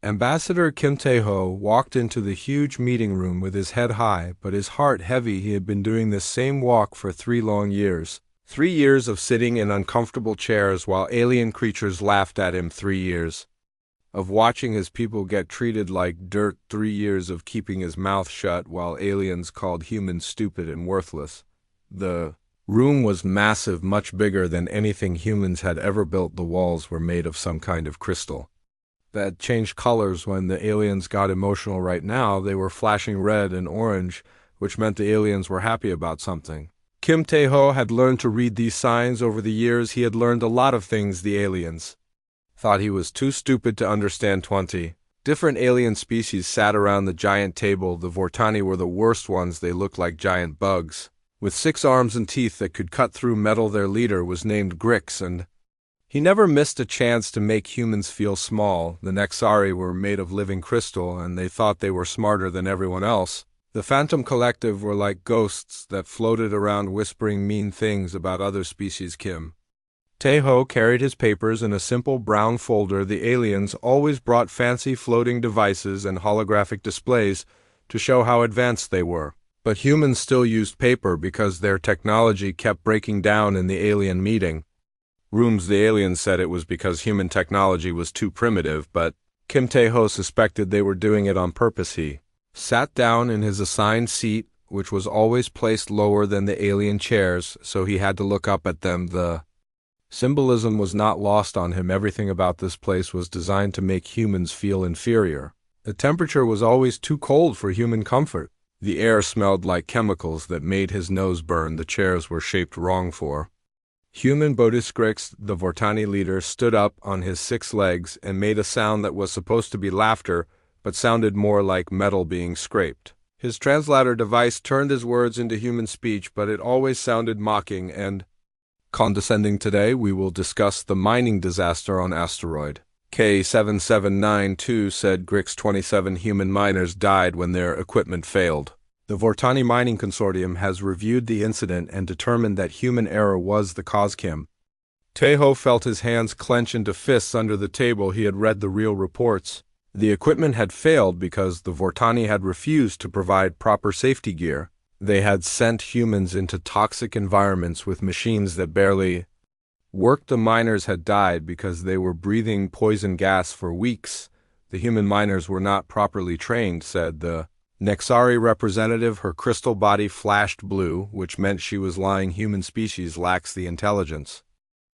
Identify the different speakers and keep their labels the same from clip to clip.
Speaker 1: Ambassador Kim Tae-ho walked into the huge meeting room with his head high, but his heart heavy. He had been doing this same walk for 3 long years. 3 years of sitting in uncomfortable chairs while alien creatures laughed at him. 3 years of watching his people get treated like dirt. 3 years of keeping his mouth shut while aliens called humans stupid and worthless. The room was massive, much bigger than anything humans had ever built. The walls were made of some kind of crystal that changed colors when the aliens got emotional. Right now, they were flashing red and orange, which meant the aliens were happy about something. Kim Tae-ho had learned to read these signs over the years. He had learned a lot of things the aliens thought he was too stupid to understand. 20 different alien species sat around the giant table. The Vortani were the worst ones. They looked like giant bugs with 6 arms and teeth that could cut through metal. Their leader was named GalaXY, and he never missed a chance to make humans feel small. The GalaXY were made of living crystal, and they thought they were smarter than everyone else. The Phantom Collective were like ghosts that floated around whispering mean things about other species. Kim Tae-ho carried his papers in a simple brown folder. The aliens always brought fancy floating devices and holographic displays to show how advanced they were. But humans still used paper because their technology kept breaking down in the alien meeting rooms. The aliens said it was because human technology was too primitive, but Kim Tae-ho suspected they were doing it on purpose. He sat down in his assigned seat, which was always placed lower than the alien chairs, so he had to look up at them. The symbolism was not lost on him. Everything about this place was designed to make humans feel inferior. The temperature was always too cold for human comfort. The air smelled like chemicals that made his nose burn. The chairs were shaped wrong for human bodies. GalaXY, the Vortani leader, stood up on his 6 legs and made a sound that was supposed to be laughter, but sounded more like metal being scraped. His translator device turned his words into human speech, but it always sounded mocking and condescending. Today we will discuss the mining disaster on asteroid K7792, said GalaXY. 27 human miners died when their equipment failed. The Vortani Mining Consortium has reviewed the incident and determined that human error was the cause. Kim Tae-ho felt his hands clench into fists under the table. He had read the real reports. The equipment had failed because the Vortani had refused to provide proper safety gear. They had sent humans into toxic environments with machines that barely worked. The miners had died because they were breathing poison gas for weeks. The human miners were not properly trained, said the GalaXY representative. Her crystal body flashed blue, which meant she was lying. Human species lacks the intelligence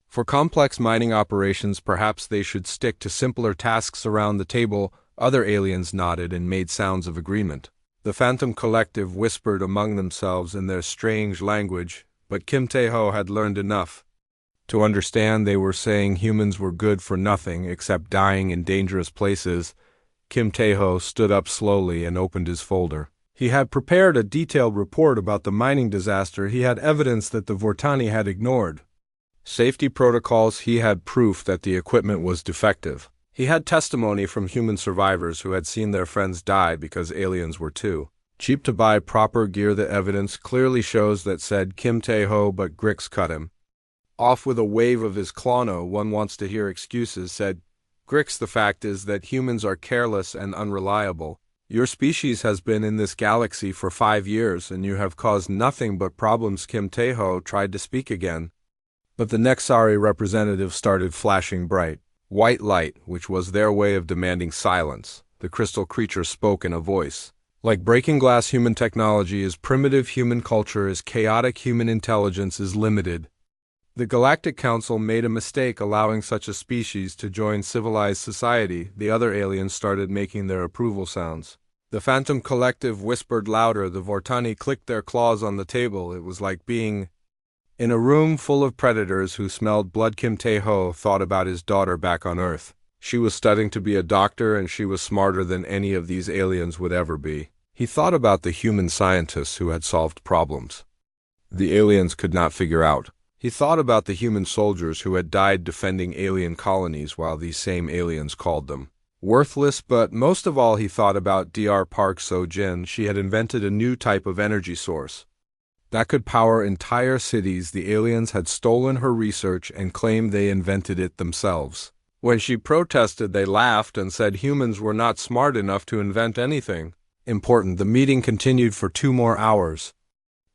Speaker 1: for complex mining operations. Perhaps they should stick to simpler tasks. Around the table, other aliens nodded and made sounds of agreement. The Phantom Collective whispered among themselves in their strange language, but Kim Tae-ho had learned enough to understand they were saying humans were good for nothing except dying in dangerous places. Kim Tae-ho stood up slowly and opened his folder. He had prepared a detailed report about the mining disaster. He had evidence that the Vortani had ignored safety protocols. He had proof that the equipment was defective. He had testimony from human survivors who had seen their friends die because aliens were too cheap to buy proper gear. The evidence clearly shows that, said Kim Tae-ho, but GalaXY cut him off with a wave of his claw. No one wants to hear excuses, said GalaXY. The fact is that humans are careless and unreliable. Your species has been in this galaxy for 5 years, and you have caused nothing but problems. Kim Tae-ho tried to speak again, but the GalaXY representative started flashing bright white light, which was their way of demanding silence. The crystal creature spoke in a voice like breaking glass. Human technology is primitive. Human culture is chaotic. Human intelligence is limited. The Galactic Council made a mistake allowing such a species to join civilized society. The other aliens started making their approval sounds. The Phantom Collective whispered louder. The Vortani clicked their claws on the table. It was like being in a room full of predators who smelled blood. Kim Tae-ho thought about his daughter back on Earth. She was studying to be a doctor, and she was smarter than any of these aliens would ever be. He thought about the human scientists who had solved problems the aliens could not figure out. He thought about the human soldiers who had died defending alien colonies while these same aliens called them worthless. But most of all, he thought about Dr. Park So-jin. She had invented a new type of energy source that could power entire cities. The aliens had stolen her research and claimed they invented it themselves. When she protested, they laughed and said humans were not smart enough to invent anything important. The meeting continued for 2 more hours.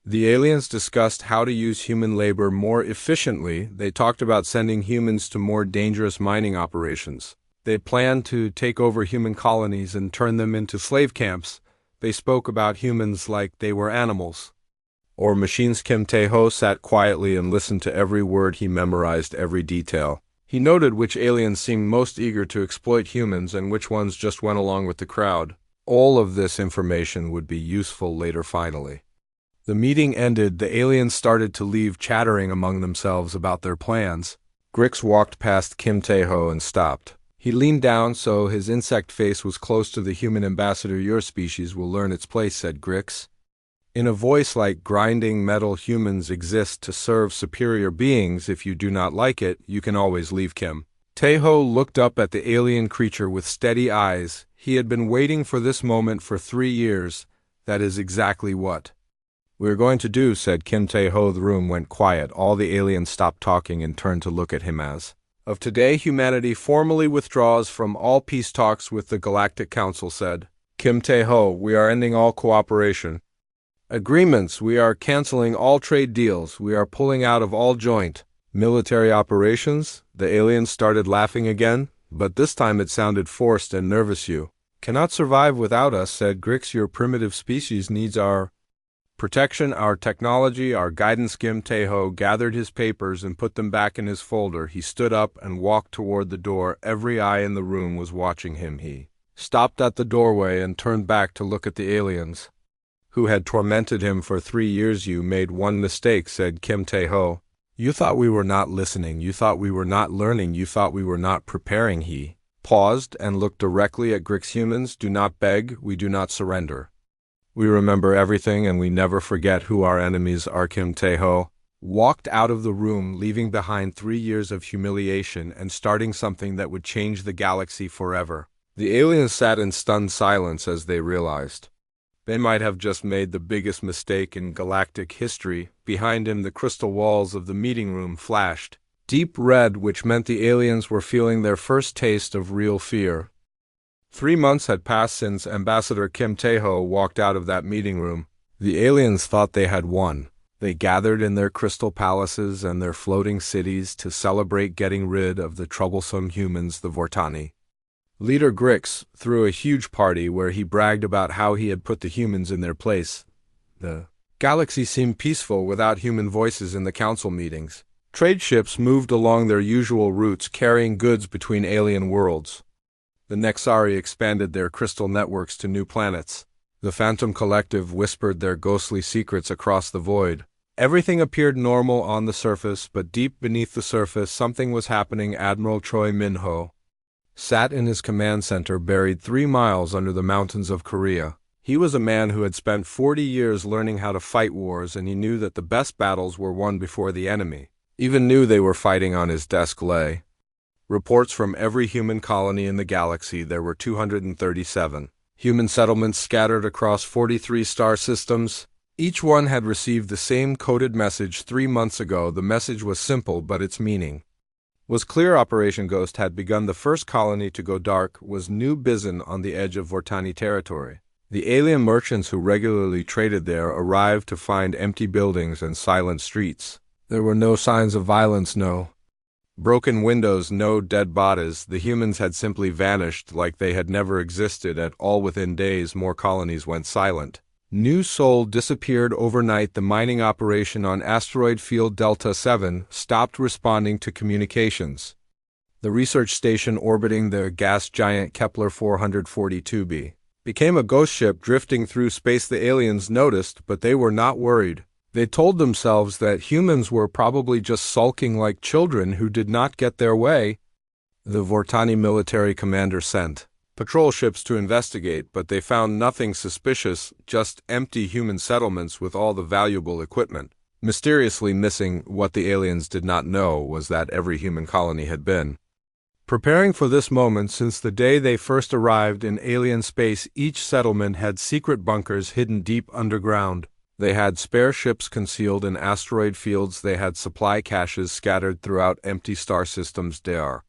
Speaker 1: The aliens discussed how to use human labor more efficiently. They talked about sending humans to more dangerous mining operations. They planned to take over human colonies and turn them into slave camps. They spoke about humans like they were animals or machines. Kim Tae-ho sat quietly and listened to every word. He memorized every detail. He noted which aliens seemed most eager to exploit humans and which ones just went along with the crowd. All of this information would be useful later. Finally, the meeting ended. The aliens started to leave, chattering among themselves about their plans. GalaXY walked past Kim Tae-ho and stopped. He leaned down so his insect face was close to the human ambassador. "Your species will learn its place," said GalaXY. In a voice like grinding metal, "Humans exist to serve superior beings. If you do not like it, you can always leave." Kim Tae-ho looked up at the alien creature with steady eyes. He had been waiting for this moment for 3 years. "That is exactly what we're going to do," said Kim Tae-ho. The room went quiet. All the aliens stopped talking and turned to look at him. As of today, humanity formally withdraws from all peace talks with the Galactic Council, said Kim Tae-ho. "We are ending all cooperation agreements. We are canceling all trade deals. We are pulling out of all joint military operations." The aliens started laughing again, but this time it sounded forced and nervous. "You cannot survive without us," said GalaXY. "Your primitive species needs our protection, our technology, our guidance." Kim Tae-ho gathered his papers and put them back in his folder. He stood up and walked toward the door. Every eye in the room was watching him. He stopped at the doorway and turned back to look at the aliens who had tormented him for 3 years. "You made one mistake," said Kim Tae-ho. "You thought we were not listening. You thought we were not learning. You thought we were not preparing." He paused and looked directly at GalaXY. "Humans do not beg. We do not surrender. We remember everything and we never forget who our enemies are." Kim Tae-ho walked out of the room, leaving behind 3 years of humiliation and starting something that would change the galaxy forever. The aliens sat in stunned silence as they realized they might have just made the biggest mistake in galactic history. Behind him, the crystal walls of the meeting room flashed deep red, which meant the aliens were feeling their first taste of real fear. 3 months had passed since Ambassador Kim Tae-ho walked out of that meeting room. The aliens thought they had won. They gathered in their crystal palaces and their floating cities to celebrate getting rid of the troublesome humans. The Vortani leader GalaXY threw a huge party where he bragged about how he had put the humans in their place. The galaxy seemed peaceful without human voices in the council meetings. Trade ships moved along their usual routes, carrying goods between alien worlds. The Nexari expanded their crystal networks to new planets. The Phantom Collective whispered their ghostly secrets across the void. Everything appeared normal on the surface, but deep beneath the surface, something was happening. Admiral Choi Min-ho sat in his command center, buried 3 miles under the mountains of Korea. He was a man who had spent 40 years learning how to fight wars, and he knew that the best battles were won before the enemy even knew they were fighting. On his desk lay reports from every human colony in the galaxy. There were 237 human settlements scattered across 43 star systems. Each one had received the same coded message 3 months ago. The message was simple, but its meaning was clear. Operation Ghost had begun. The first colony to go dark was New Bizon on the edge of Vortani territory. The alien merchants who regularly traded there arrived to find empty buildings and silent streets. There were no signs of violence, no broken windows, no dead bodies. The humans had simply vanished like they had never existed at all. Within days, more colonies went silent. New Sol disappeared overnight. The mining operation on asteroid field Delta 7 stopped responding to communications. The research station orbiting the gas giant Kepler 442b became a ghost ship drifting through space. The aliens noticed, but they were not worried. They told themselves that humans were probably just sulking like children who did not get their way. The Vortani military commander sent patrol ships to investigate, but they found nothing suspicious, just empty human settlements with all the valuable equipment mysteriously missing. What the aliens did not know was that every human colony had been preparing for this moment since the day they first arrived in alien space. Each settlement had secret bunkers hidden deep underground. They had spare ships concealed in asteroid fields. They had supply caches scattered throughout empty star systems. There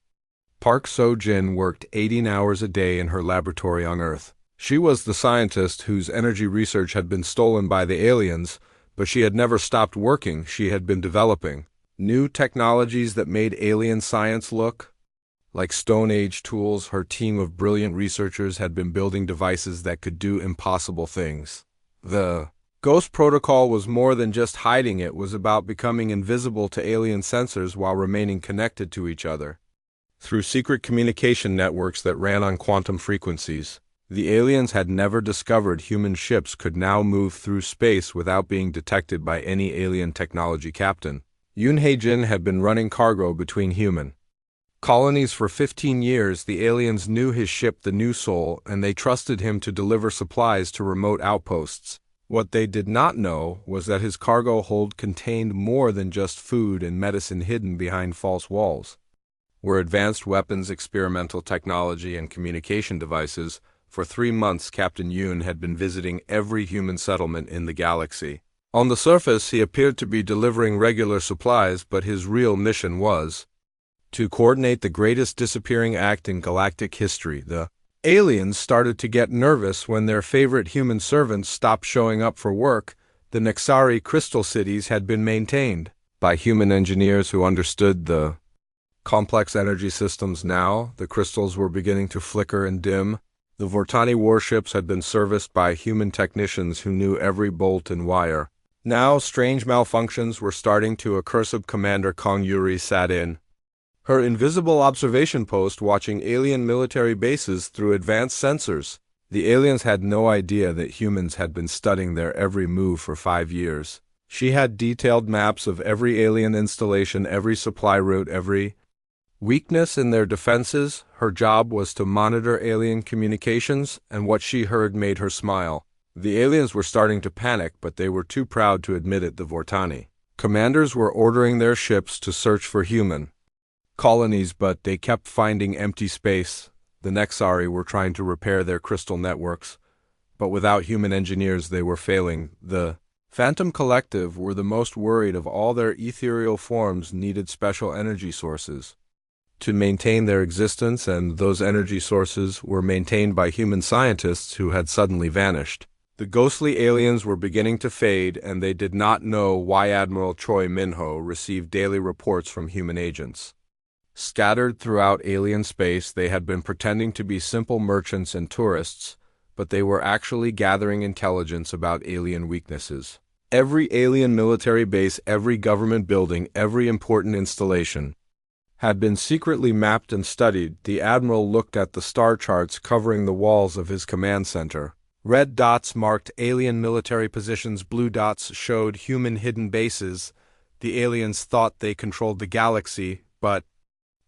Speaker 1: Park So-jin worked 18 hours a day in her laboratory on Earth. She was the scientist whose energy research had been stolen by the aliens, but she had never stopped working. She had been developing new technologies that made alien science look like Stone Age tools. Her team of brilliant researchers had been building devices that could do impossible things. The Ghost Protocol was more than just hiding. It was about becoming invisible to alien sensors while remaining connected to each other through secret communication networks that ran on quantum frequencies. The aliens had never discovered human ships could now move through space without being detected by any alien technology captain. Yoon Hae-jin had been running cargo between human colonies for 15 years. The aliens knew his ship, the New Soul, and they trusted him to deliver supplies to remote outposts. What they did not know was that his cargo hold contained more than just food and medicine hidden behind false walls were advanced weapons, experimental technology, and communication devices. For 3 months, Captain Yoon had been visiting every human settlement in the galaxy. On the surface, he appeared to be delivering regular supplies, but his real mission was to coordinate the greatest disappearing act in galactic history. The aliens started to get nervous when their favorite human servants stopped showing up for work. The Nexari crystal cities had been maintained by human engineers who understood the complex energy systems. Now, the crystals were beginning to flicker and dim. The Vortani warships had been serviced by human technicians who knew every bolt and wire. Now, strange malfunctions were starting to occur. Commander Kong Yuri sat in her invisible observation post watching alien military bases through advanced sensors. The aliens had no idea that humans had been studying their every move for 5 years. She had detailed maps of every alien installation, every supply route, every weakness in their defenses. Her job was to monitor alien communications, and what she heard made her smile. The aliens were starting to panic, but they were too proud to admit it. The Vortani commanders were ordering their ships to search for human colonies, but they kept finding empty space. The Nexari were trying to repair their crystal networks, but without human engineers they were failing. The Phantom Collective were the most worried of all. Their ethereal forms needed special energy sources to maintain their existence, and those energy sources were maintained by human scientists who had suddenly vanished. The ghostly aliens were beginning to fade, and they did not know why. Admiral Choi Min-ho received daily reports from human agents scattered throughout alien space. They had been pretending to be simple merchants and tourists, but they were actually gathering intelligence about alien weaknesses. Every alien military base, every government building, every important installation had been secretly mapped and studied. The admiral looked at the star charts covering the walls of his command center. Red dots marked alien military positions, blue dots showed human hidden bases. The aliens thought they controlled the galaxy, but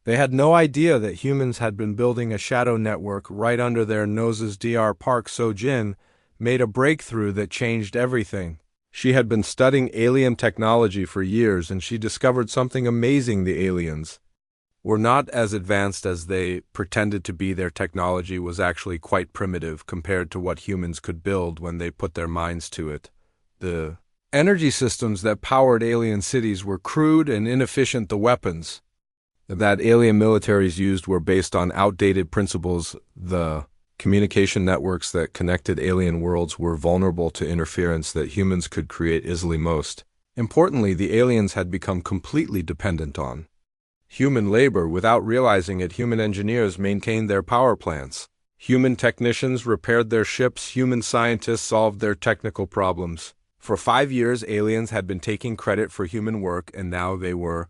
Speaker 1: they had no idea that humans had been building a shadow network right under their noses. Dr. Park So-jin made a breakthrough that changed everything. She had been studying alien technology for years, and she discovered something amazing. The aliens were not as advanced as they pretended to be. Their technology was actually quite primitive compared to what humans could build when they put their minds to it. The energy systems that powered alien cities were crude and inefficient. The weapons that alien militaries used were based on outdated principles. The communication networks that connected alien worlds were vulnerable to interference that humans could create easily. Most importantly, the aliens had become completely dependent on human labor. Without realizing it, human engineers maintained their power plants. Human technicians repaired their ships. Human scientists solved their technical problems. For 5 years, aliens had been taking credit for human work, and now they were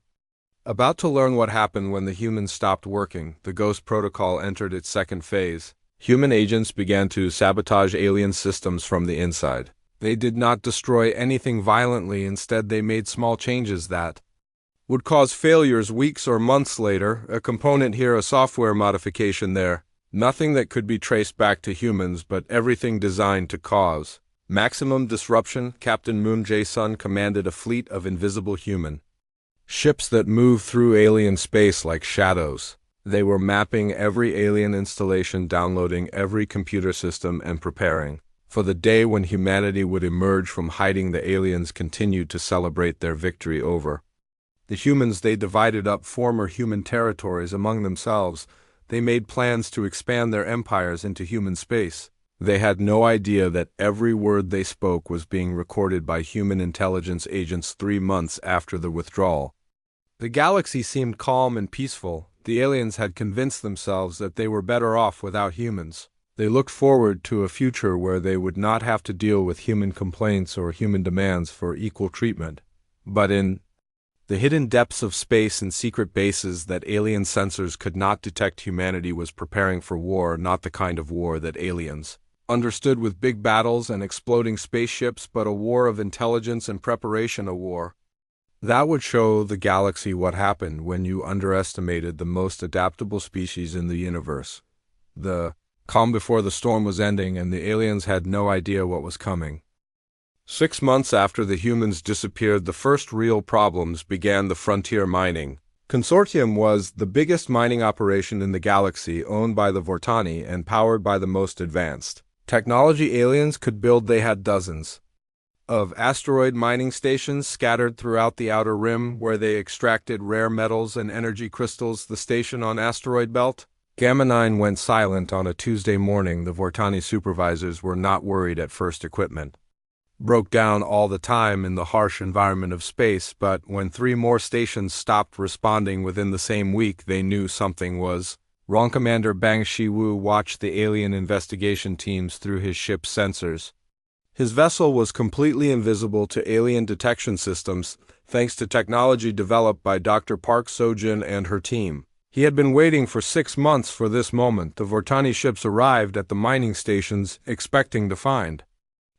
Speaker 1: about to learn what happened when the humans stopped working. The Ghost Protocol entered its second phase. Human agents began to sabotage alien systems from the inside. They did not destroy anything violently. Instead, they made small changes that would cause failures weeks or months later. A component here, a software modification there. Nothing that could be traced back to humans, but everything designed to cause maximum disruption. Captain Moon Jae-sun commanded a fleet of invisible human ships that moved through alien space like shadows. They were mapping every alien installation, downloading every computer system, and preparing for the day when humanity would emerge from hiding. The aliens continued to celebrate their victory over The humans, they divided up former human territories among themselves. They made plans to expand their empires into human space. They had no idea that every word they spoke was being recorded by human intelligence agents 3 months after the withdrawal. The galaxy seemed calm and peaceful. The aliens had convinced themselves that they were better off without humans. They looked forward to a future where they would not have to deal with human complaints or human demands for equal treatment. But in the hidden depths of space and secret bases that alien sensors could not detect, humanity was preparing for war, not the kind of war that aliens understood with big battles and exploding spaceships, but a war of intelligence and preparation, a war that would show the galaxy what happened when you underestimated the most adaptable species in the universe. The calm before the storm was ending, and the aliens had no idea what was coming. 6 months after the humans disappeared, the first real problems began. The Frontier Mining Consortium was the biggest mining operation in the galaxy, owned by the Vortani and powered by the most advanced technology aliens could build. They had dozens of asteroid mining stations scattered throughout the outer rim where they extracted rare metals and energy crystals. The station on Asteroid Belt Gamma 9 went silent on a Tuesday morning. The Vortani supervisors were not worried at first. Equipment broke down all the time in the harsh environment of space, but when 3 more stations stopped responding within the same week, they knew something was wrong. Commander Bang Shiwu watched the alien investigation teams through his ship's sensors. His vessel was completely invisible to alien detection systems, thanks to technology developed by Dr. Park Sojin and her team. He had been waiting for 6 months for this moment. The Vortani ships arrived at the mining stations, expecting to find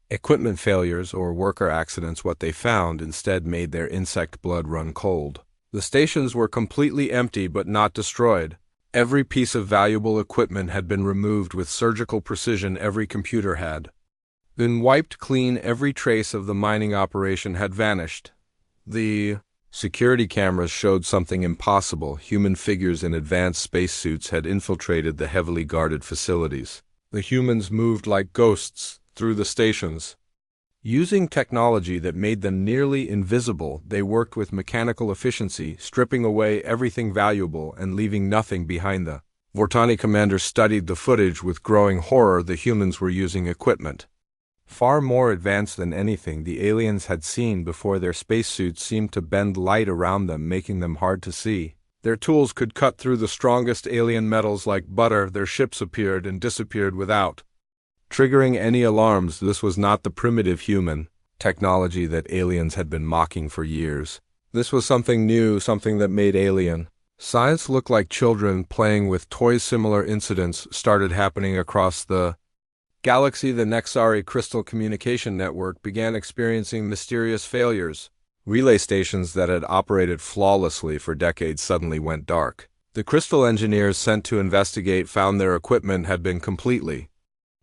Speaker 1: equipment failures or worker accidents. What they found instead made their insect blood run cold. The stations were completely empty but not destroyed. Every piece of valuable equipment had been removed with surgical precision. Every computer had been wiped clean. Every trace of the mining operation had vanished. The security cameras showed something impossible. Human figures in advanced spacesuits had infiltrated the heavily guarded facilities. The humans moved like ghosts through the stations. Using technology that made them nearly invisible, they worked with mechanical efficiency, stripping away everything valuable and leaving nothing behind. The Vortani commander studied the footage with growing horror. The humans were using equipment far more advanced than anything the aliens had seen before. Their spacesuits seemed to bend light around them, making them hard to see. Their tools could cut through the strongest alien metals like butter. Their ships appeared and disappeared without triggering any alarms. This was not the primitive human technology that aliens had been mocking for years. This was something new, something that made alien science look like children playing with toys. Similar incidents started happening across the galaxy. The Nexari Crystal Communication Network began experiencing mysterious failures. Relay stations that had operated flawlessly for decades suddenly went dark. The crystal engineers sent to investigate found their equipment had been completely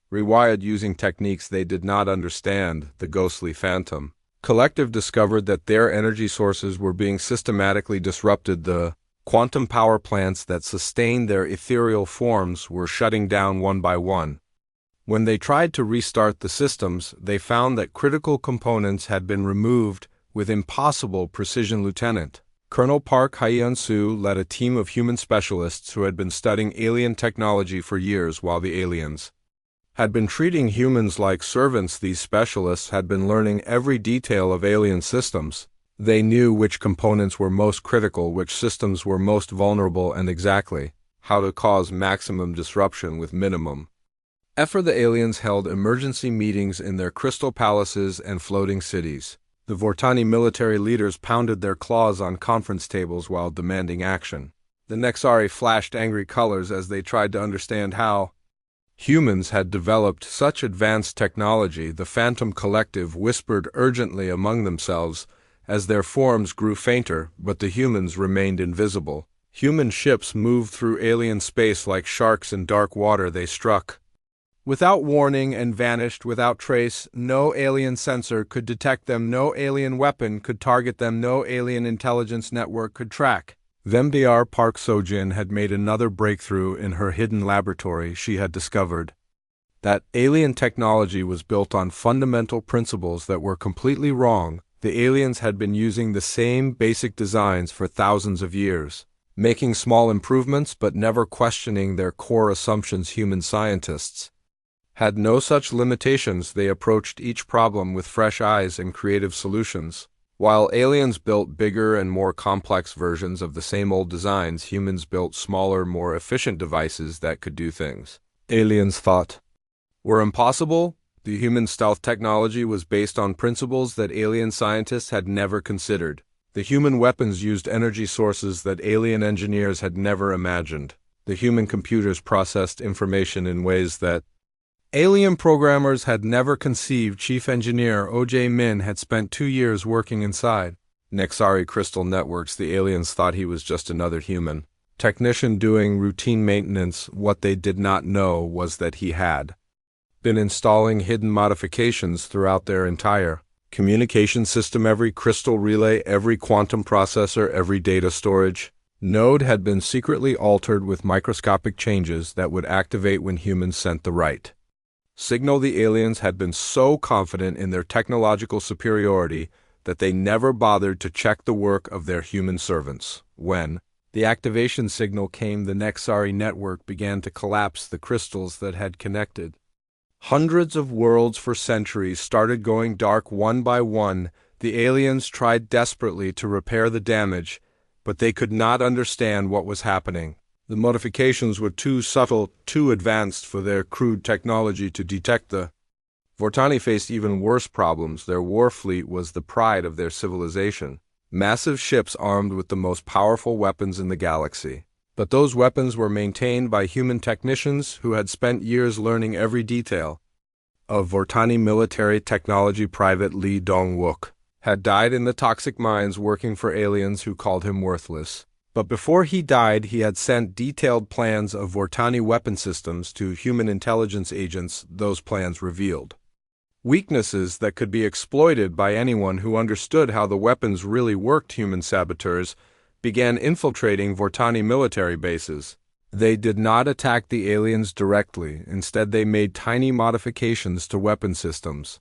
Speaker 1: rewired using techniques they did not understand. The ghostly Phantom Collective discovered that their energy sources were being systematically disrupted. The quantum power plants that sustained their ethereal forms were shutting down one by one. When they tried to restart the systems, they found that critical components had been removed with impossible precision. Lieutenant Colonel Park Hyeon-soo led a team of human specialists who had been studying alien technology for years while the aliens had been treating humans like servants. These specialists had been learning every detail of alien systems. They knew which components were most critical, which systems were most vulnerable, and exactly how to cause maximum disruption with minimum effort. The aliens held emergency meetings in their crystal palaces and floating cities. The Vortani military leaders pounded their claws on conference tables while demanding action. The Nexari flashed angry colors as they tried to understand how humans had developed such advanced technology. The Phantom Collective whispered urgently among themselves as their forms grew fainter, but the humans remained invisible. Human ships moved through alien space like sharks in dark water. They struck without warning and vanished without trace. No alien sensor could detect them. No alien weapon could target them. No alien intelligence network could track them. Dr. Park Sojin had made another breakthrough in her hidden laboratory. She had discovered that alien technology was built on fundamental principles that were completely wrong. The aliens had been using the same basic designs for thousands of years, making small improvements but never questioning their core assumptions. Human scientists had no such limitations. They approached each problem with fresh eyes and creative solutions. While aliens built bigger and more complex versions of the same old designs, humans built smaller, more efficient devices that could do things aliens thought were impossible. The human stealth technology was based on principles that alien scientists had never considered. The human weapons used energy sources that alien engineers had never imagined. The human computers processed information in ways that alien programmers had never conceived. Chief Engineer O.J. Min had spent 2 years working inside Nexari crystal networks. The aliens thought he was just another human technician doing routine maintenance. What they did not know was that he had been installing hidden modifications throughout their entire communication system. Every crystal relay, every quantum processor, every data storage node had been secretly altered with microscopic changes that would activate when humans sent the right signal. The aliens had been so confident in their technological superiority that they never bothered to check the work of their human servants. When the activation signal came, the Nexari network began to collapse. The crystals that had connected hundreds of worlds for centuries started going dark one by one. The aliens tried desperately to repair the damage, but they could not understand what was happening. The modifications were too subtle, too advanced for their crude technology to detect. The Vortani faced even worse problems. Their war fleet was the pride of their civilization. Massive ships armed with the most powerful weapons in the galaxy. But those weapons were maintained by human technicians who had spent years learning every detail of Vortani military technology. Private Lee Dong-wook had died in the toxic mines working for aliens who called him worthless. But before he died, he had sent detailed plans of Vortani weapon systems to human intelligence agents. Those plans revealed weaknesses that could be exploited by anyone who understood how the weapons really worked. Human saboteurs began infiltrating Vortani military bases. They did not attack the aliens directly. Instead, they made tiny modifications to weapon systems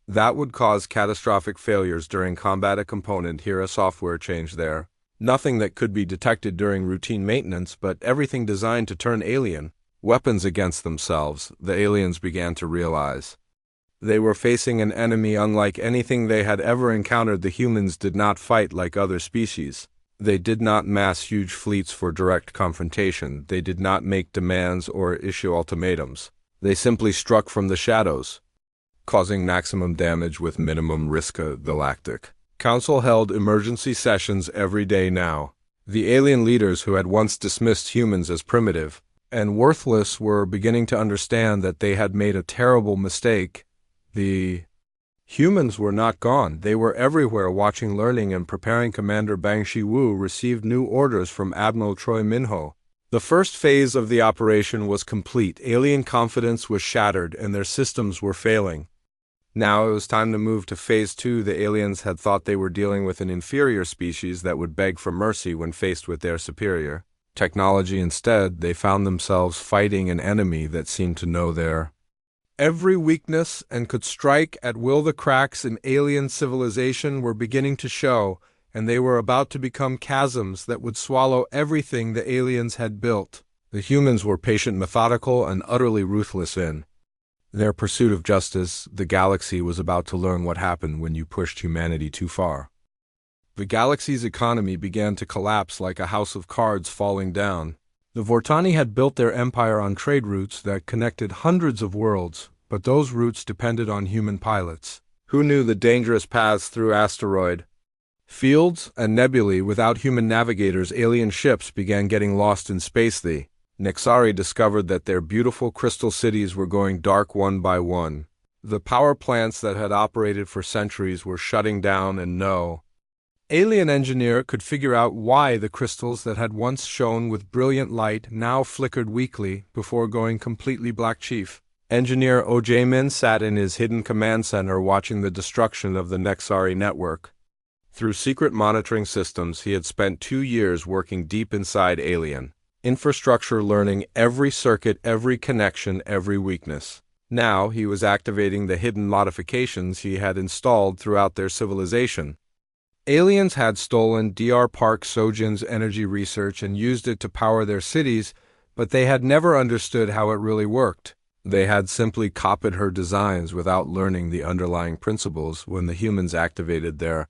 Speaker 1: that would cause catastrophic failures during combat. A component here, a software change there. Nothing that could be detected during routine maintenance, but everything designed to turn alien weapons against themselves. The aliens began to realize they were facing an enemy unlike anything they had ever encountered. The humans did not fight like other species. They did not mass huge fleets for direct confrontation. They did not make demands or issue ultimatums. They simply struck from the shadows, causing maximum damage with minimum risk. A galactic council held emergency sessions every day now. The alien leaders who had once dismissed humans as primitive and worthless were beginning to understand that they had made a terrible mistake. The humans were not gone. They were everywhere, watching, learning, and preparing. Commander Bang Shi-woo received new orders from Admiral Choi Min-ho. The first phase of the operation was complete. Alien confidence was shattered, and their systems were failing. Now it was time to move to Phase 2. The aliens had thought they were dealing with an inferior species that would beg for mercy when faced with their superior technology. Instead, they found themselves fighting an enemy that seemed to know their every weakness and could strike at will. The cracks in alien civilization were beginning to show, and they were about to become chasms that would swallow everything the aliens had built. The humans were patient, methodical, and utterly ruthless in their pursuit of justice. The galaxy was about to learn what happened when you pushed humanity too far. The galaxy's economy began to collapse like a house of cards falling down. The Vortani had built their empire on trade routes that connected hundreds of worlds, but those routes depended on human pilots who knew the dangerous paths through asteroid fields and nebulae. Without human navigators, alien ships began getting lost in space. The Nexari discovered that their beautiful crystal cities were going dark one by one. The power plants that had operated for centuries were shutting down, and no alien engineer could figure out why the crystals that had once shone with brilliant light now flickered weakly before going completely black. Chief Engineer O.J. Min sat in his hidden command center watching the destruction of the Nexari network. Through secret monitoring systems, he had spent 2 years working deep inside alien infrastructure, learning every circuit, every connection, every weakness. Now he was activating the hidden modifications he had installed throughout their civilization. Aliens had stolen Dr. Park Sojin's energy research and used it to power their cities, but they had never understood how it really worked. They had simply copied her designs without learning the underlying principles. When the humans activated their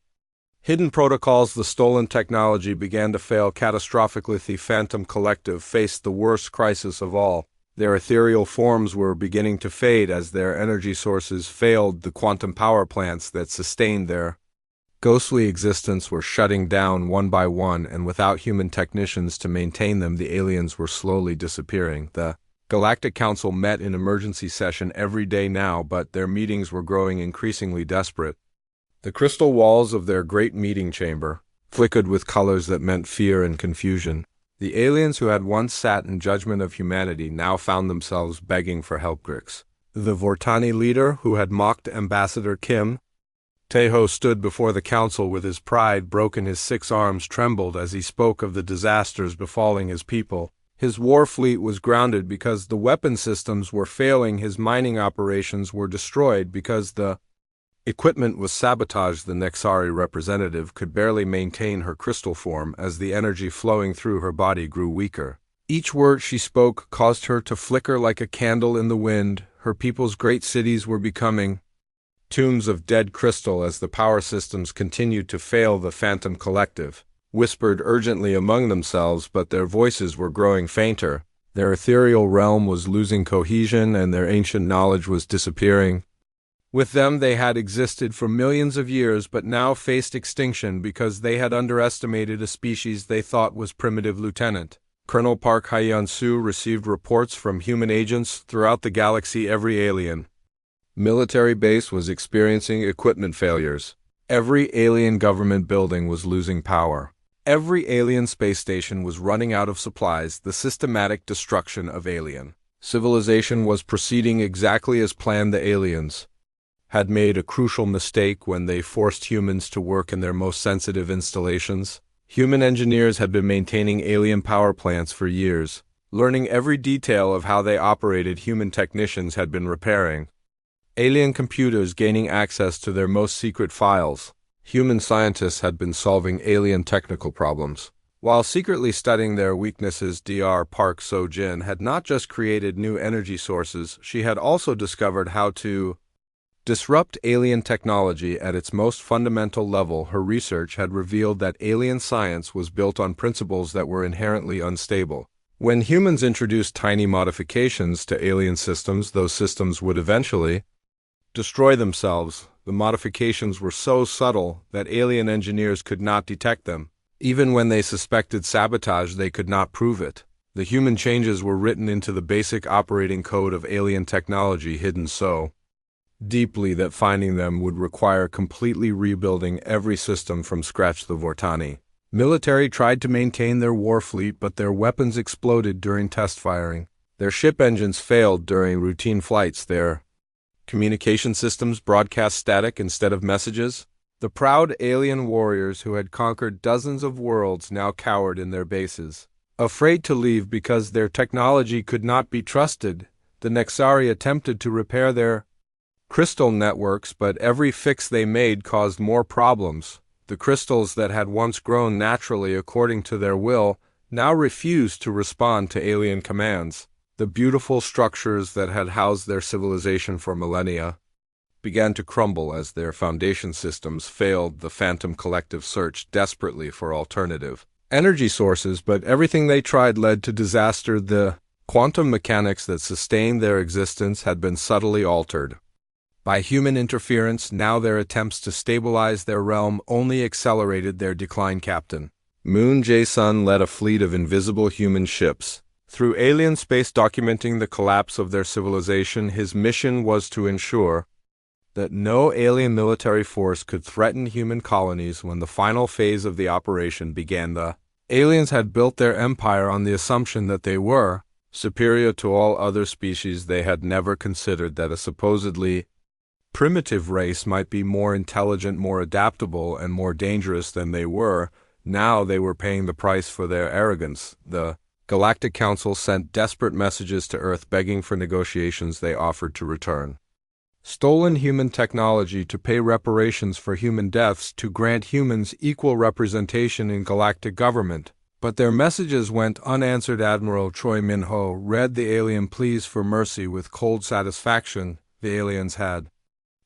Speaker 1: hidden protocols, the stolen technology began to fail catastrophically. The Phantom Collective faced the worst crisis of all. Their ethereal forms were beginning to fade as their energy sources failed. The quantum power plants that sustained their ghostly existence were shutting down one by one, and without human technicians to maintain them, the aliens were slowly disappearing. The Galactic Council met in emergency session every day now, but their meetings were growing increasingly desperate. The crystal walls of their great meeting chamber flickered with colors that meant fear and confusion. The aliens who had once sat in judgment of humanity now found themselves begging for help. Grix, the Vortani leader who had mocked Ambassador Kim Taeho, stood before the council with his pride broken. His 6 arms trembled as he spoke of the disasters befalling his people. His war fleet was grounded because the weapon systems were failing. His mining operations were destroyed because the equipment was sabotaged. The Nexari representative could barely maintain her crystal form as the energy flowing through her body grew weaker. Each word she spoke caused her to flicker like a candle in the wind. Her people's great cities were becoming tombs of dead crystal as the power systems continued to fail. The Phantom Collective whispered urgently among themselves, but their voices were growing fainter. Their ethereal realm was losing cohesion, and their ancient knowledge was disappearing. With them they had existed for millions of years, but now faced extinction because they had underestimated a species they thought was primitive. Lieutenant Colonel Park Hyeon-soo received reports from human agents throughout the galaxy. Every alien military base was experiencing equipment failures. Every alien government building was losing power. Every alien space station was running out of supplies. The systematic destruction of alien civilization was proceeding exactly as planned. The aliens had made a crucial mistake when they forced humans to work in their most sensitive installations. Human engineers had been maintaining alien power plants for years, learning every detail of how they operated. Human technicians had been repairing alien computers, gaining access to their most secret files. Human scientists had been solving alien technical problems while secretly studying their weaknesses. Dr. Park Sojin had not just created new energy sources, she had also discovered how to disrupt alien technology at its most fundamental level. Her research had revealed that alien science was built on principles that were inherently unstable. When humans introduced tiny modifications to alien systems, those systems would eventually destroy themselves. The modifications were so subtle that alien engineers could not detect them. Even when they suspected sabotage, they could not prove it. The human changes were written into the basic operating code of alien technology, hidden so deeply that finding them would require completely rebuilding every system from scratch. The Vortani military tried to maintain their war fleet, but their weapons exploded during test firing. Their ship engines failed during routine flights. Their communication systems broadcast static instead of messages. The proud alien warriors who had conquered dozens of worlds now cowered in their bases, afraid to leave because their technology could not be trusted. The Nexari attempted to repair their crystal networks, but every fix they made caused more problems. The crystals that had once grown naturally according to their will now refused to respond to alien commands. The beautiful structures that had housed their civilization for millennia began to crumble as their foundation systems failed. The Phantom Collective searched desperately for alternative energy sources, but everything they tried led to disaster. The quantum mechanics that sustained their existence had been subtly altered by human interference. Now their attempts to stabilize their realm only accelerated their decline. Captain Moon Jae-sun led a fleet of invisible human ships through alien space, documenting the collapse of their civilization. His mission was to ensure that no alien military force could threaten human colonies. When the final phase of the operation began, the aliens had built their empire on the assumption that they were superior to all other species. They had never considered that a supposedly primitive race might be more intelligent, more adaptable, and more dangerous than they were. Now they were paying the price for their arrogance. The Galactic Council sent desperate messages to Earth begging for negotiations. They offered to return stolen human technology to pay reparations for human deaths, to grant humans equal representation in galactic government. But their messages went unanswered. Admiral Choi Min-ho read the alien pleas for mercy with cold satisfaction. The aliens had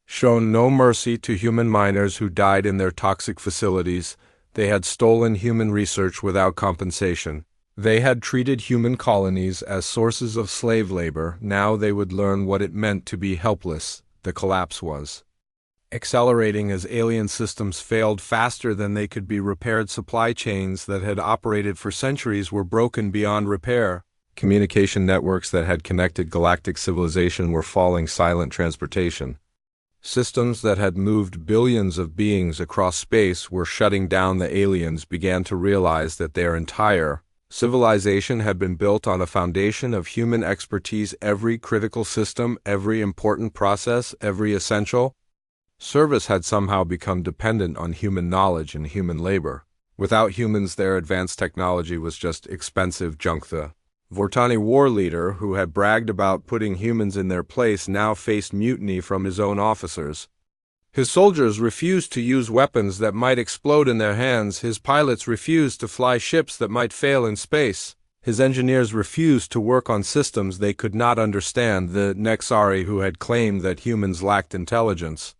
Speaker 1: shown no mercy to human miners who died in their toxic facilities. They had stolen human research without compensation. They had treated human colonies as sources of slave labor. Now they would learn what it meant to be helpless. The collapse was accelerating as alien systems failed faster than they could be repaired. Supply chains that had operated for centuries were broken beyond repair. Communication networks that had connected galactic civilization were falling. Silent transportation systems that had moved billions of beings across space were shutting down. The aliens began to realize that their entire civilization had been built on a foundation of human expertise. Every critical system, every important process, every essential service had somehow become dependent on human knowledge and human labor. Without humans, their advanced technology was just expensive junk. The Vortani war leader, who had bragged about putting humans in their place, now faced mutiny from his own officers. His soldiers refused to use weapons that might explode in their hands. His pilots refused to fly ships that might fail in space. His engineers refused to work on systems they could not understand. The Nexari, who had claimed that humans lacked intelligence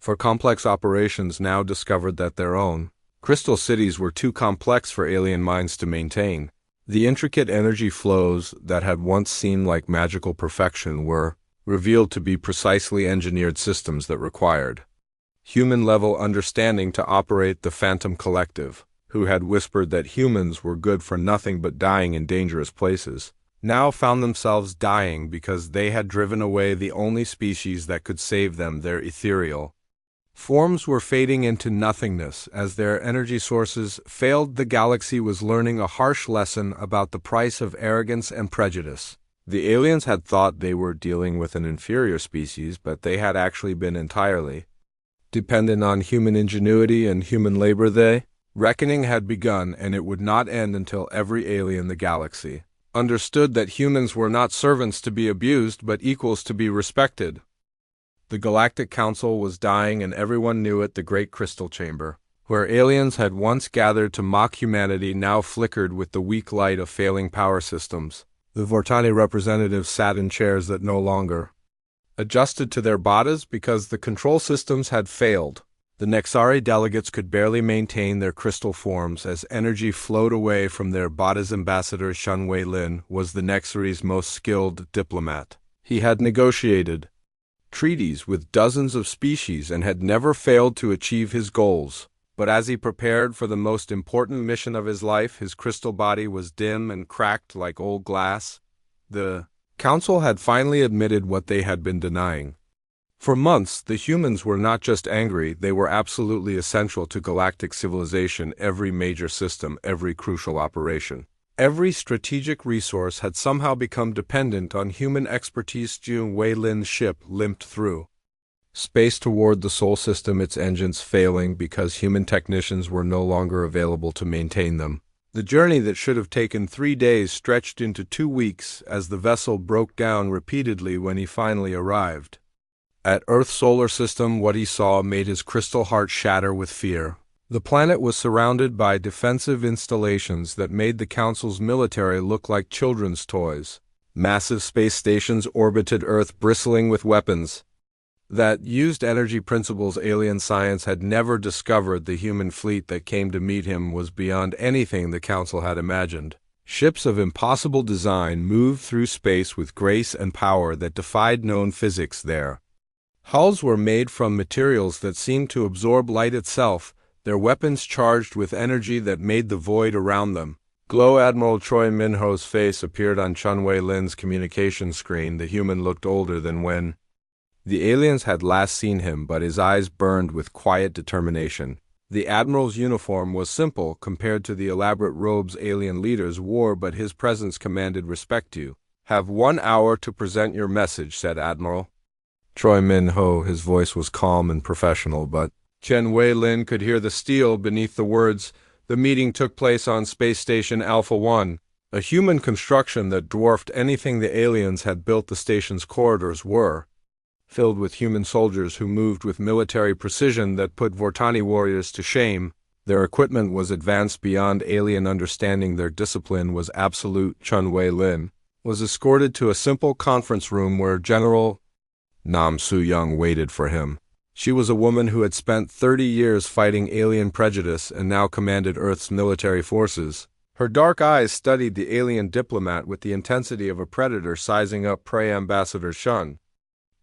Speaker 1: for complex operations, now discovered that their own crystal cities were too complex for alien minds to maintain. The intricate energy flows that had once seemed like magical perfection were revealed to be precisely engineered systems that required human-level understanding to operate. The Phantom Collective, who had whispered that humans were good for nothing but dying in dangerous places, now found themselves dying because they had driven away the only species that could save them. Their ethereal forms were fading into nothingness as their energy sources failed. The galaxy was learning a harsh lesson about the price of arrogance and prejudice. The aliens had thought they were dealing with an inferior species, but they had actually been entirely dependent on human ingenuity and human labor. The reckoning had begun, and it would not end until every alien in the galaxy understood that humans were not servants to be abused, but equals to be respected. The Galactic Council was dying, and everyone knew it. The Great Crystal Chamber, where aliens had once gathered to mock humanity, now flickered with the weak light of failing power systems. The Vortani representatives sat in chairs that no longer adjusted to their bodies because the control systems had failed. The Nexari delegates could barely maintain their crystal forms as energy flowed away from their bodies. Ambassador Shun Wei-Lin was the Nexari's most skilled diplomat. He had negotiated treaties with dozens of species and had never failed to achieve his goals. But as he prepared for the most important mission of his life, his crystal body was dim and cracked like old glass. The Council had finally admitted what they had been denying. For months, the humans were not just angry, they were absolutely essential to galactic civilization. Every major system, every crucial operation, every strategic resource had somehow become dependent on human expertise. Jun Wei-Lin's ship limped through space toward the Sol system, its engines failing because human technicians were no longer available to maintain them. The journey that should have taken 3 days stretched into 2 weeks as the vessel broke down repeatedly. When he finally arrived at Earth's solar system, what he saw made his crystal heart shatter with fear. The planet was surrounded by defensive installations that made the Council's military look like children's toys. Massive space stations orbited Earth, bristling with weapons that used energy principles alien science had never discovered. The human fleet that came to meet him was beyond anything the Council had imagined. Ships of impossible design moved through space with grace and power that defied known physics. Their hulls were made from materials that seemed to absorb light itself, their weapons charged with energy that made the void around them glow. Admiral Choi Min-ho's face appeared on Chun Wei-Lin's communication screen. The human looked older than when the aliens had last seen him, but his eyes burned with quiet determination. The Admiral's uniform was simple compared to the elaborate robes alien leaders wore, but his presence commanded respect. "You have 1 hour to present your message," said Admiral Choi Min-ho. His voice was calm and professional, but Chen Wei-Lin could hear the steel beneath the words. The meeting took place on Space Station Alpha 1. A human construction that dwarfed anything the aliens had built. The station's corridors were filled with human soldiers who moved with military precision that put Vortani warriors to shame. Their equipment was advanced beyond alien understanding. Their discipline was absolute. Chun Wei-lin was escorted to a simple conference room where General Nam Su-young waited for him. She was a woman who had spent 30 years fighting alien prejudice and now commanded Earth's military forces. Her dark eyes studied the alien diplomat with the intensity of a predator sizing up prey. Ambassador Shun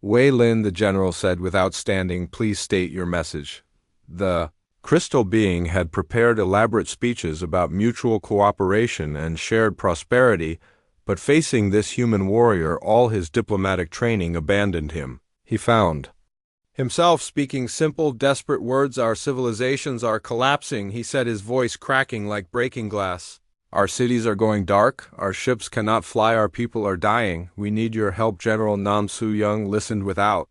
Speaker 1: Wei-lin, the general said without standing, please state your message. The crystal being had prepared elaborate speeches about mutual cooperation and shared prosperity, but facing this human warrior, all his diplomatic training abandoned him. He found himself speaking simple, desperate words. Our civilizations are collapsing, he said, his voice cracking like breaking glass. Our cities are going dark, our ships cannot fly, our people are dying. We need your help. General Nam Su-young listened without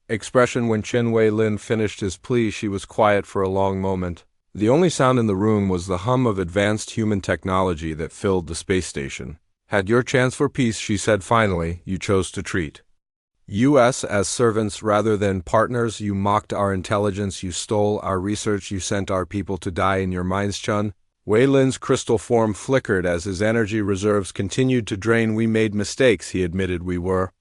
Speaker 1: expression. When Chen Wei-lin finished his plea, she was quiet for a long moment. The only sound in the room was the hum of advanced human technology that filled the space station. Had your chance for peace, she said finally, you chose to treat us as servants rather than partners. You mocked our intelligence, you stole our research, you sent our people to die in your mines. Chun Wei-lin's crystal form flickered as his energy reserves continued to drain. We made mistakes, he admitted. We were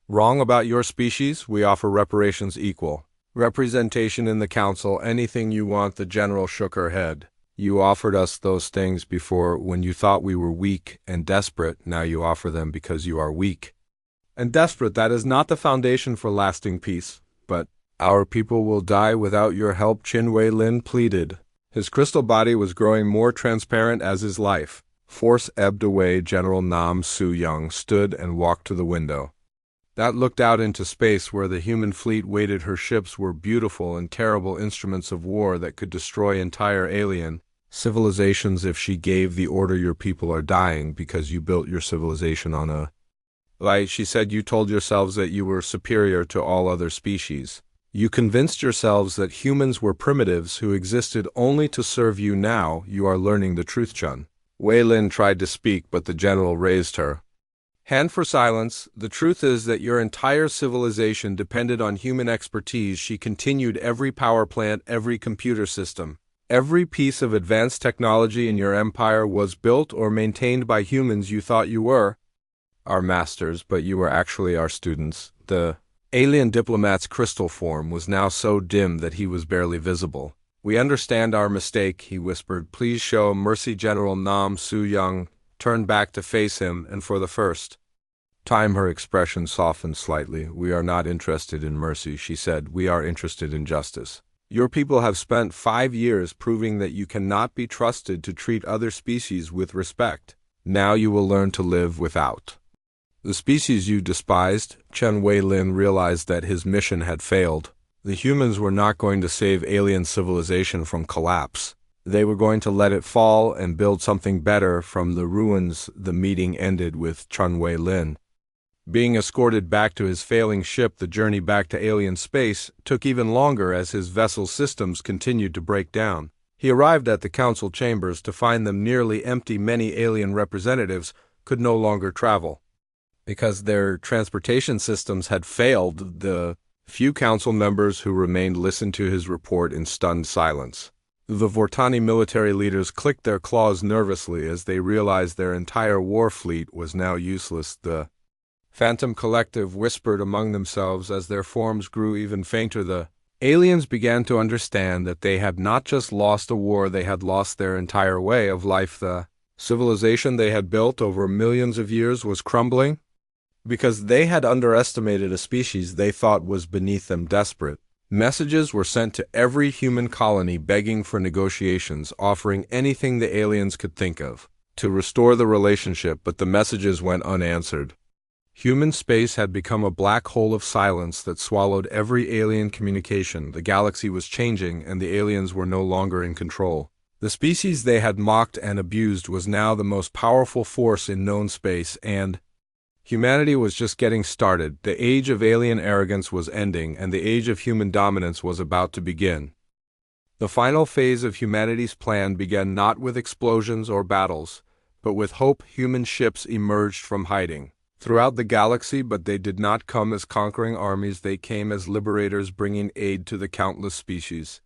Speaker 1: wrong about your species. We offer reparations, equal representation in the council, anything you want. The general shook her head. You offered us those things before when you thought we were weak and desperate. Now you offer them because you are weak and desperate. That is not the foundation for lasting peace. But our people will die without your help, Chen Wei-lin pleaded. His crystal body was growing more transparent as his life force ebbed away. General Nam Su-young stood and walked to the window that looked out into space where the human fleet waited. Her ships were beautiful and terrible instruments of war that could destroy entire alien civilizations if she gave the order. Your people are dying because you built your civilization on a lie, she said. You told yourselves that you were superior to all other species. You convinced yourselves that humans were primitives who existed only to serve you. Now you are learning the truth. Chun Wei-lin tried to speak, but the general raised her hand for silence. The truth is that your entire civilization depended on human expertise, she continued. Every power plant, every computer system, every piece of advanced technology in your empire was built or maintained by humans. You thought you were our masters, but you were actually our students. The alien diplomat's crystal form was now so dim that he was barely visible. We understand our mistake, he whispered. Please show mercy. General Nam Su-young turned back to face him, and for the first time her expression softened slightly. We are not interested in mercy, she said. We are interested in justice. Your people have spent 5 years proving that you cannot be trusted to treat other species with respect. Now you will learn to live without the species you despised. Chen Wei-lin realized that his mission had failed. The humans were not going to save alien civilization from collapse. They were going to let it fall and build something better from the ruins. The meeting ended with Chen Wei-lin being escorted back to his failing ship. The journey back to alien space took even longer as his vessel's systems continued to break down. He arrived at the council chambers to find them nearly empty. Many alien representatives could no longer travel because their transportation systems had failed. The few council members who remained listened to his report in stunned silence. The Vortani military leaders clicked their claws nervously as they realized their entire war fleet was now useless. The Phantom Collective whispered among themselves as their forms grew even fainter. The aliens began to understand that they had not just lost a war, they had lost their entire way of life. The civilization they had built over millions of years was crumbling because they had underestimated a species they thought was beneath them. Desperate messages were sent to every human colony begging for negotiations, offering anything the aliens could think of to restore the relationship, but the messages went unanswered. Human space had become a black hole of silence that swallowed every alien communication. The galaxy was changing, and the aliens were no longer in control. The species they had mocked and abused was now the most powerful force in known space, and humanity was just getting started. The age of alien arrogance was ending, and the age of human dominance was about to begin. The final phase of humanity's plan began not with explosions or battles, but with hope human ships emerged from hiding throughout the galaxy, but they did not come as conquering armies, they came as liberators bringing aid to the countless species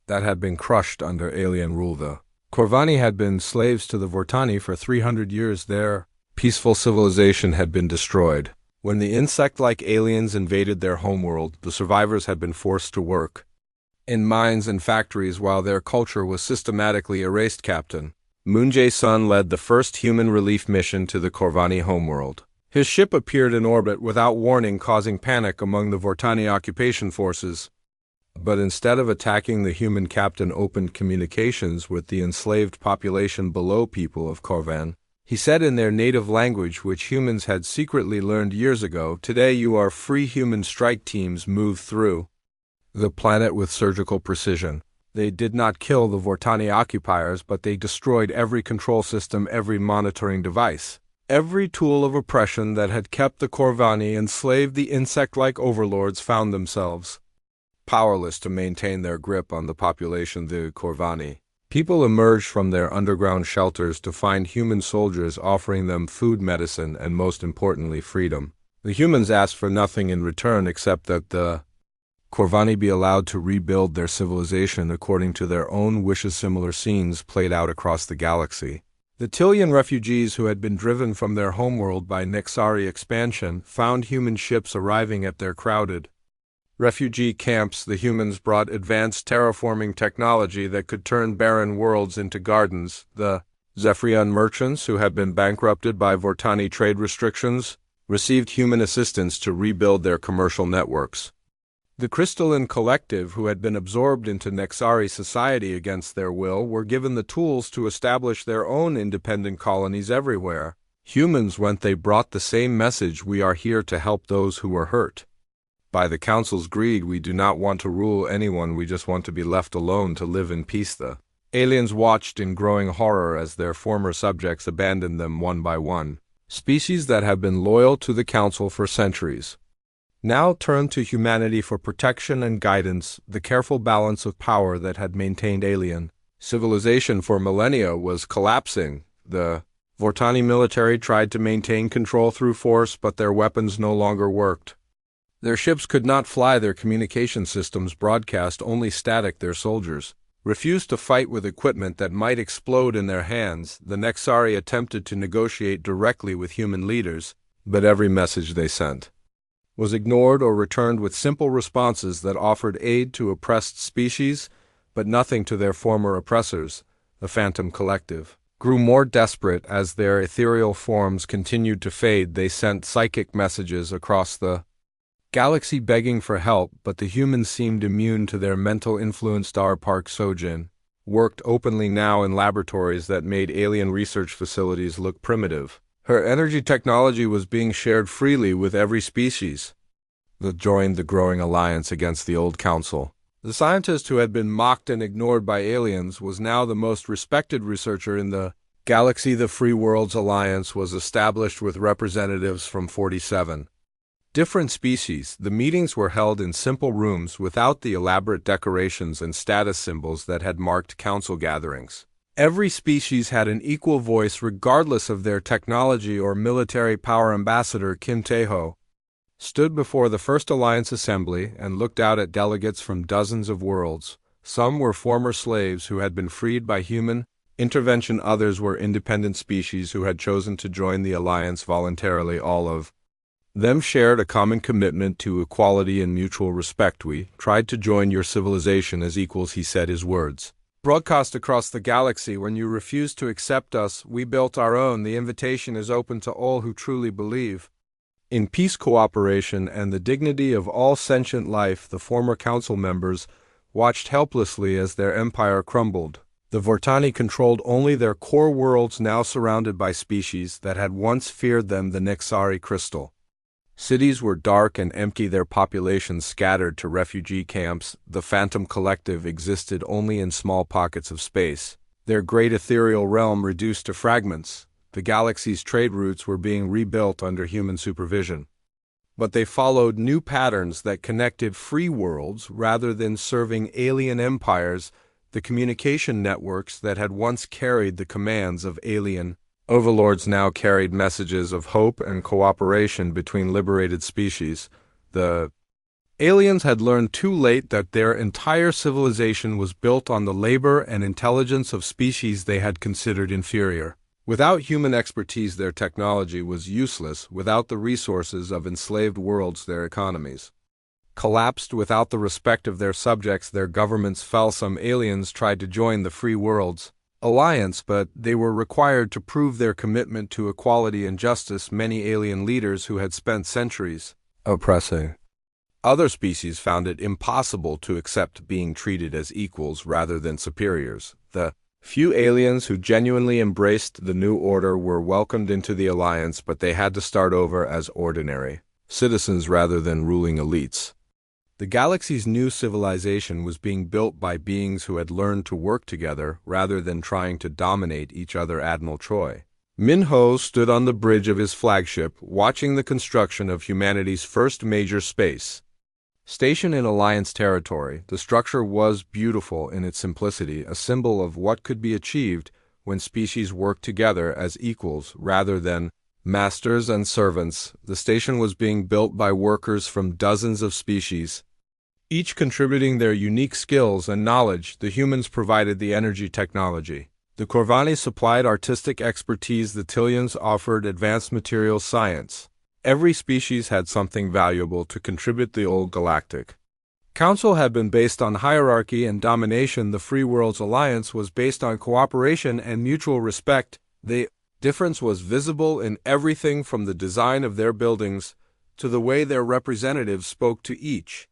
Speaker 1: that had been crushed under alien rule. The Corvani had been slaves to the Vortani for 300 years. Their peaceful civilization had been destroyed. When the insect-like aliens invaded their homeworld, the survivors had been forced to work in mines and factories while their culture was systematically erased. Captain Moon Jae-sun led the first human relief mission to the Corvani homeworld. His ship appeared in orbit without warning, causing panic among the Vortani occupation forces. But instead of attacking, the human captain opened communications with the enslaved population below. People of Corvan, he said in their native language, which humans had secretly learned years ago, today you are free. Human strike teams move through the planet with surgical precision. They did not kill the Vortani occupiers, but they destroyed every control system, every monitoring device, every tool of oppression that had kept the Corvani enslaved. The insect-like overlords found themselves powerless to maintain their grip on the population. The Corvani people emerged from their underground shelters to find human soldiers offering them food, medicine, and most importantly, freedom. The humans asked for nothing in return except that the Corvani be allowed to rebuild their civilization according to their own wishes. Similar scenes played out across the galaxy. The Tillian refugees who had been driven from their homeworld by Nexari expansion found human ships arriving at their crowded refugee camps. The humans brought advanced terraforming technology that could turn barren worlds into gardens. The Zephyrian merchants, who had been bankrupted by Vortani trade restrictions, received human assistance to rebuild their commercial networks. The Crystalline Collective, who had been absorbed into Nexari society against their will, were given the tools to establish their own independent colonies everywhere. Humans went, they brought the same message: we are here to help those who were hurt by the Council's greed. We do not want to rule anyone, we just want to be left alone to live in peace. The aliens watched in growing horror as their former subjects abandoned them one by one. Species that have been loyal to the Council for centuries now turned to humanity for protection and guidance. The careful balance of power that had maintained alien civilization for millennia was collapsing. The Vortani military tried to maintain control through force, but their weapons no longer worked. Their ships could not fly, their communication systems broadcast only static. Their soldiers refused to fight with equipment that might explode in their hands. The Nexari attempted to negotiate directly with human leaders, but every message they sent was ignored or returned with simple responses that offered aid to oppressed species, but nothing to their former oppressors. The Phantom Collective grew more desperate as their ethereal forms continued to fade. They sent psychic messages across the galaxy begging for help, but the humans seemed immune to their mental influence. Star Park Sojin worked openly now in laboratories that made alien research facilities look primitive. Her energy technology was being shared freely with every species that joined the growing alliance against the old council. The scientist who had been mocked and ignored by aliens was now the most respected researcher in the galaxy. The Free Worlds Alliance was established with representatives from 47 different species. The meetings were held in simple rooms without the elaborate decorations and status symbols that had marked council gatherings. Every species had an equal voice regardless of their technology or military power. Ambassador Kim Tae-ho stood before the First Alliance Assembly and looked out at delegates from dozens of worlds. Some were former slaves who had been freed by human intervention, others were independent species who had chosen to join the alliance voluntarily. All of them shared a common commitment to equality and mutual respect. We tried to join your civilization as equals, he said, his words broadcast across the galaxy. When you refused to accept us, we built our own. The invitation is open to all who truly believe in peace, cooperation, and the dignity of all sentient life. The former council members watched helplessly as their empire crumbled. The Vortani controlled only their core worlds, now surrounded by species that had once feared them. The Nexari crystal cities were dark and empty, their populations scattered to refugee camps. The Phantom Collective existed only in small pockets of space, their great ethereal realm reduced to fragments. The galaxy's trade routes were being rebuilt under human supervision, but they followed new patterns that connected free worlds rather than serving alien empires. The communication networks that had once carried the commands of alien Overlords now carried messages of hope and cooperation between liberated species. The aliens had learned too late that their entire civilization was built on the labor and intelligence of species they had considered inferior. Without human expertise, their technology was useless. Without the resources of enslaved worlds, their economies collapsed. Without the respect of their subjects, their governments fell. Some aliens tried to join the Free Worlds Alliance, but they were required to prove their commitment to equality and justice. Many alien leaders who had spent centuries oppressing other species found it impossible to accept being treated as equals rather than superiors. The few aliens who genuinely embraced the new order were welcomed into the alliance, but they had to start over as ordinary citizens rather than ruling elites. The galaxy's new civilization was being built by beings who had learned to work together rather than trying to dominate each other. Admiral Choi Min-ho stood on the bridge of his flagship, watching the construction of humanity's first major space station in Alliance territory. The structure was beautiful in its simplicity, a symbol of what could be achieved when species worked together as equals rather than masters and servants. The station was being built by workers from dozens of species, each contributing their unique skills and knowledge. The humans provided the energy technology. The Corvani supplied artistic expertise. The Tillians offered advanced material science. Every species had something valuable to contribute. The old Galactic Council had been based on hierarchy and domination. The Free Worlds Alliance was based on cooperation and mutual respect. The difference was visible in everything from the design of their buildings to the way their representatives spoke to each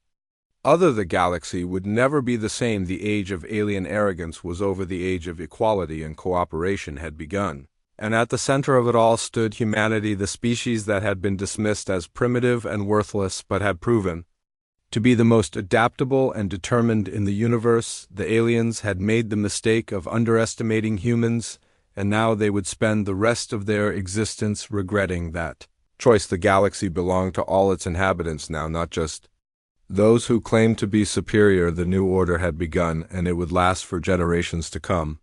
Speaker 1: other. The galaxy would never be the same. The age of alien arrogance was over. The age of equality and cooperation had begun. And at the center of it all stood humanity, the species that had been dismissed as primitive and worthless but had proven to be the most adaptable and determined in the universe. The aliens had made the mistake of underestimating humans, and now they would spend the rest of their existence regretting that choice. The galaxy belonged to all its inhabitants now, not just those who claimed to be superior. The new order had begun, and it would last for generations to come.